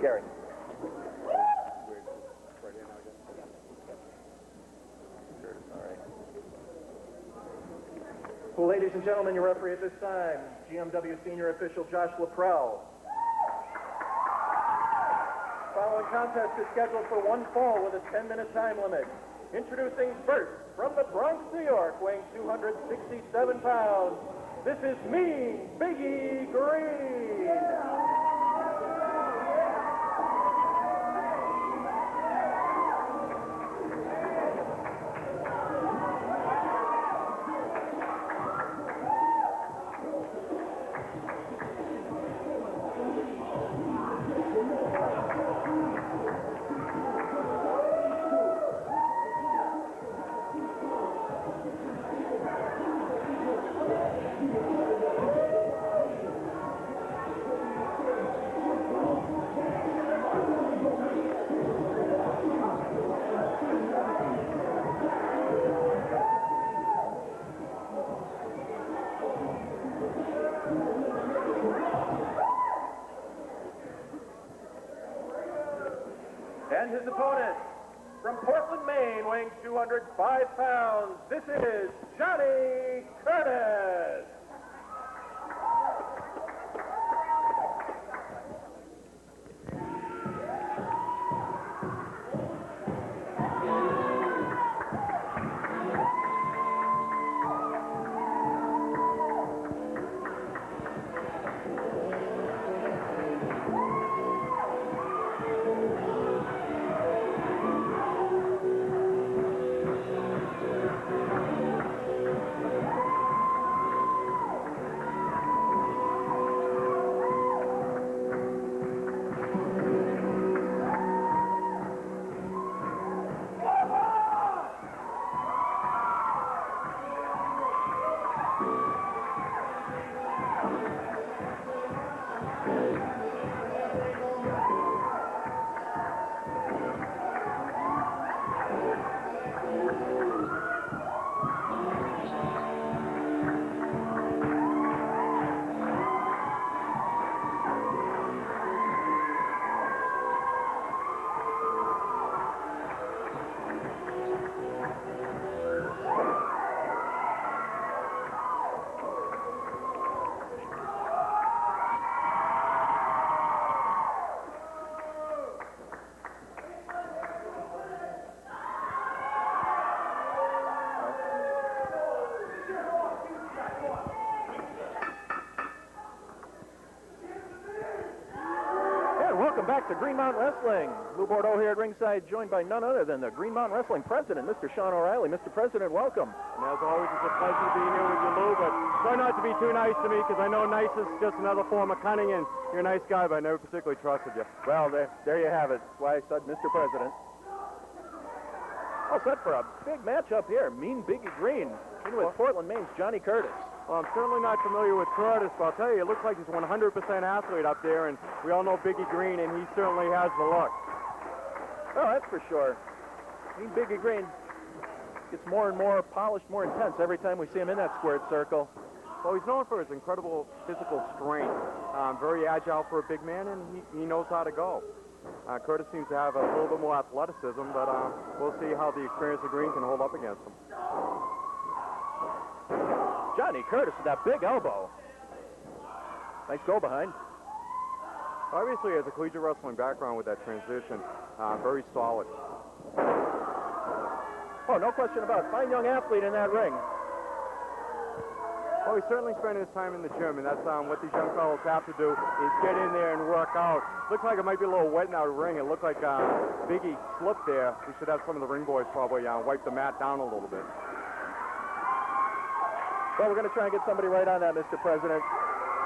Gary. Well, ladies and gentlemen, your referee at this time, GMW senior official Josh Laprell. Following contest is scheduled for one fall with a 10-minute time limit. Introducing first, from the Bronx, New York, weighing 267 pounds, this is Mean Biggie Greene. And his opponent, from Portland, Maine, weighing 205 pounds, this is Johnny Curtis. Welcome back to Green Mountain Wrestling. Lou Bordeaux here at ringside, joined by none other than the Green Mountain Wrestling president, Mr. Sean O'Reilly. Mr. President, welcome. And as always, it's a pleasure being here with you, Lou, but try not to be too nice to me, because I know nice is just another form of cunning, and you're a nice guy, but I never particularly trusted you. Well, there you have it. That's why I said Mr. President. All set for a big match up here. Mean Biggie Greene in with Portland, Maine's Johnny Curtis. Well, I'm certainly not familiar with Curtis, but I'll tell you, it looks like he's a 100% athlete up there, and we all know Biggie Greene, and he certainly has the look. Oh, that's for sure. Mean Biggie Greene gets more and more polished, more intense every time we see him in that squared circle. Well, he's known for his incredible physical strength. Very agile for a big man, and he knows how to go. Curtis seems to have a little bit more athleticism, but we'll see how the experience of Greene can hold up against him. Johnny Curtis with that big elbow. Nice go behind. Obviously, has a collegiate wrestling background with that transition. Very solid. Oh, no question about it. Fine young athlete in that ring. Well, he's certainly spending his time in the gym, and that's what these young fellows have to do, is get in there and work out. Looks like it might be a little wet in our ring. It looked like Biggie slipped there. We should have some of the ring boys probably wipe the mat down a little bit. Well, we're going to try and get somebody right on that, Mr. President.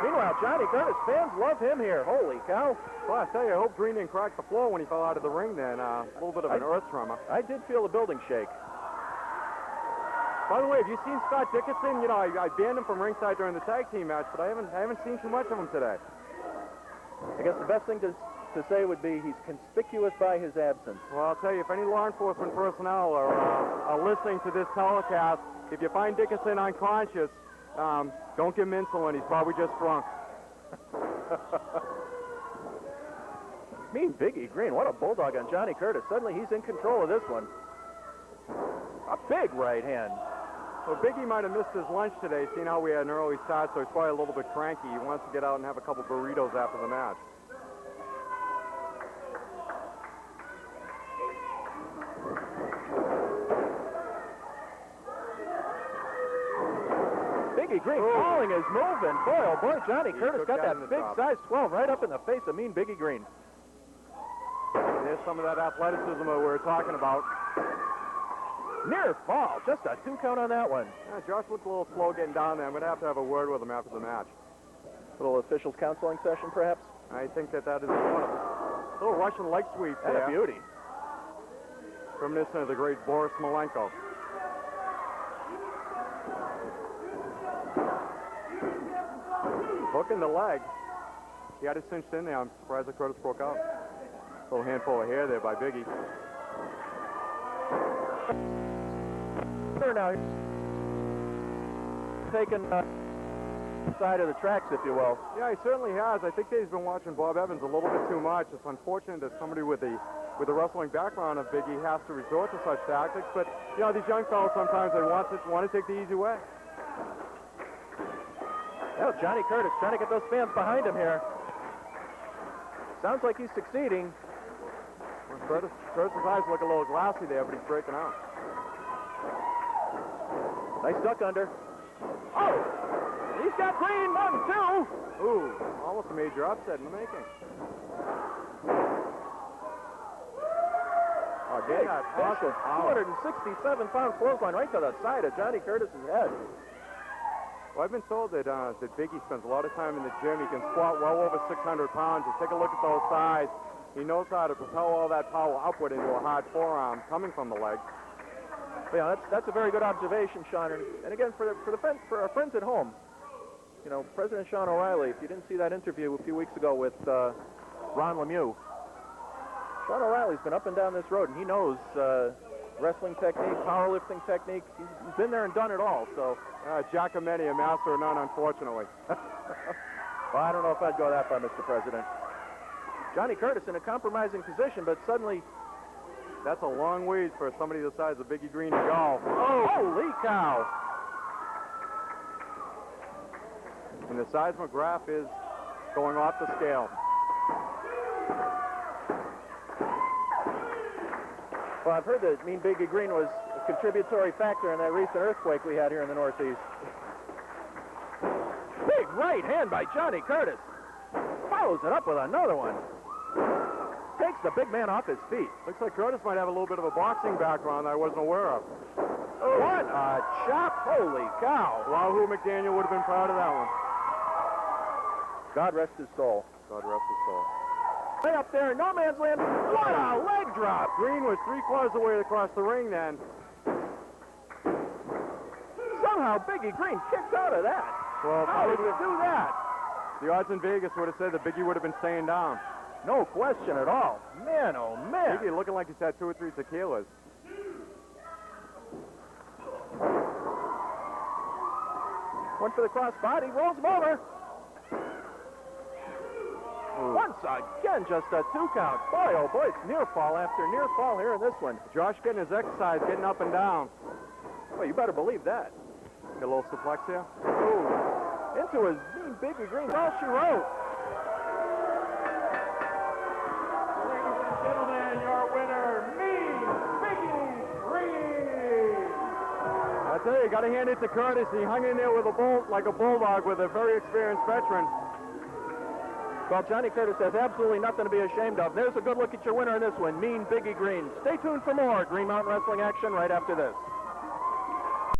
Meanwhile, Johnny Curtis, fans love him here. Holy cow. Well, I tell you, I hope Greene didn't crack the floor when he fell out of the ring then. A little bit of an earth tremor. I did feel a building shake. By the way, have you seen Scott Dickinson? You know, I banned him from ringside during the tag team match, but I haven't seen too much of him today. I guess the best thing to say would be he's conspicuous by his absence. Well, I'll tell you, if any law enforcement personnel are listening to this telecast, if you find Dickinson unconscious, don't give him insulin. He's probably just drunk. Mean Biggie Greene, what a bulldog on Johnny Curtis. Suddenly he's in control of this one. A big right hand. Well, Biggie might have missed his lunch today, seeing how we had an early start, so he's probably a little bit cranky. He wants to get out and have a couple burritos after the match. Biggie Greene calling his move, and boy, oh boy, Johnny Curtis got that big top. size 12 right up in the face of Mean Biggie Greene. There's some of that athleticism that we were talking about. Near fall, just a 2 count on that one. Yeah, Josh looked a little slow getting down there. I'm going to have a word with him after the match. Little officials counseling session, perhaps? I think that is one of them. Little Russian leg sweep And there. a beauty. Reminiscent of the great Boris Malenko. Hook in the leg. He had it cinched in there. I'm surprised that Curtis broke out. A little handful of hair there by Biggie. Now, taking side of the tracks, if you will. Yeah, he certainly has. I think that he's been watching Bob Evans a little bit too much. It's unfortunate that somebody with the wrestling background of Biggie has to resort to such tactics. But you know, these young fellas sometimes they want to take the easy way. Well, Johnny Curtis trying to get those fans behind him here. Sounds like he's succeeding. Well, Curtis's eyes look a little glassy there, but he's breaking out. Nice duck under. Oh! He's got Greene, 1, 2. Ooh, almost a major upset in the making. Oh, Big, that awesome power. 267-pound clothesline right to the side of Johnny Curtis's head. Well, I've been told that Biggie spends a lot of time in the gym. He can squat well over 600 pounds. Just take a look at those thighs. He knows how to propel all that power upward into a hard forearm coming from the leg. Yeah, that's a very good observation, Sean. And again, for our friends at home, you know, President Sean O'Reilly, if you didn't see that interview a few weeks ago with Ron Lemieux, Sean O'Reilly's been up and down this road, and he knows wrestling technique, powerlifting technique. He's been there and done it all, so. Giacometti, a master of none, unfortunately. Well, I don't know if I'd go that far, Mr. President. Johnny Curtis in a compromising position, but suddenly... That's a long ways for somebody the size of Biggie Greene to go. Oh, holy cow! And the seismic graph is going off the scale. Well, I've heard that Mean Biggie Greene was a contributory factor in that recent earthquake we had here in the Northeast. Big right hand by Johnny Curtis. Follows it up with another one. Takes the big man off his feet. Looks like Curtis might have a little bit of a boxing background I wasn't aware of. What a chop! Holy cow! Wahoo McDaniel would have been proud of that one. God rest his soul. God rest his soul. Way up there in no man's land. What a leg drop! Greene was 3/4 away across the ring then. Somehow Biggie Greene kicked out of that. Well, how did you do that? The odds in Vegas would have said that Biggie would have been staying down. No question at all. Man, oh man. Biggie looking like he's had 2 or 3 tequilas. Went for the cross body, rolls him over. Ooh. Once again, just a 2 count. Boy, oh boy, it's near fall after near fall here in this one. Josh getting his exercise, getting up and down. Well, you better believe that. Get a little suplex here. Ooh. Into his Mean Biggie Greene. All she wrote. I tell you, got to hand it to Curtis. He hung in there with like a bulldog with a very experienced veteran. Well, Johnny Curtis has absolutely nothing to be ashamed of. There's a good look at your winner in this one, Mean Biggie Greene. Stay tuned for more Green Mountain Wrestling action right after this.